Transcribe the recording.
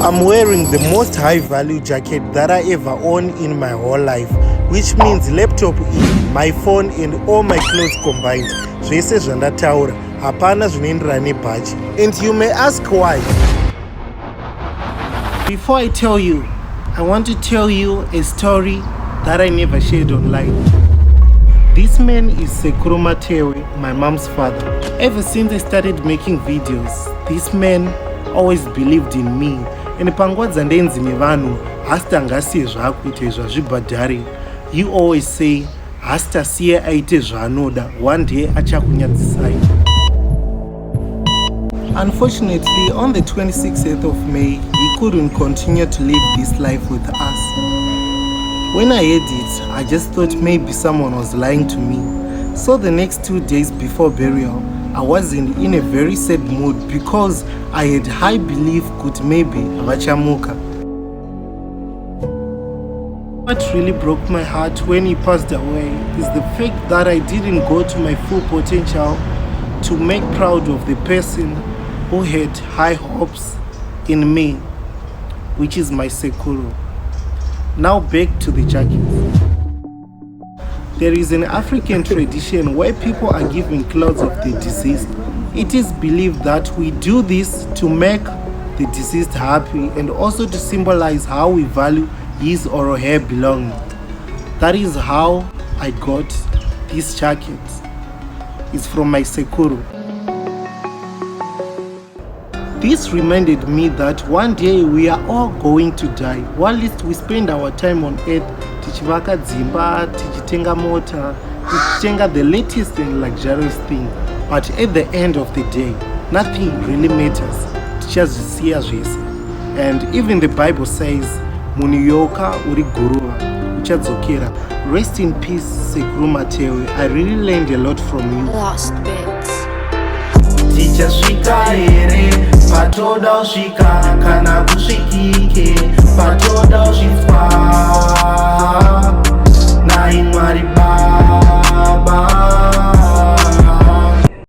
I'm wearing the most high value jacket that I ever owned in my whole life, which means laptop, my phone and all my clothes combined. Zvese zvandataura, hapana zvinoenderana nebhachi. And you may ask why. Before I tell you, I want to tell you a story that I never shared online. This man is Sekuru Matewe, my mom's father. Ever since I started making videos, this man always believed in me. And panguva dzandenzi nevanhu hasta ngasiye zvaakuita zvazvibhadhare, you always say hasta siye aite zvaanoda, one day achakunyadzisai. Unfortunately, on the 26th of May, he couldn't continue to live this life with us. When I heard it, I just thought maybe someone was lying to me. So the next 2 days before burial, I was in a very sad mood because I had high belief could maybe vachamuka. What really broke my heart when he passed away is the fact that I didn't go to my full potential to make proud of the person who had high hopes in me, which is my Sekuru. Now back to the jacket. There is an African tradition where people are given clothes of the deceased. It is believed that we do this to make the deceased happy and also to symbolize how we value his or her belonging. That is how I got this jacket. It's from my Sekuru. This reminded me that one day we are all going to die. While we spend our time on earth tichivaka dzimba, tichitenga mota, tichitenga the latest and luxurious thing. But at the end of the day, nothing really matters. Tichazvisiya zvese. And even the Bible says, munhu yoka uri guruva, uchadzokera. Rest in peace, Sekuru Matewe. I really learned a lot from you. Lost bits. Tichasvika here, patoda usvika, kana kusvikike, patoda usvika.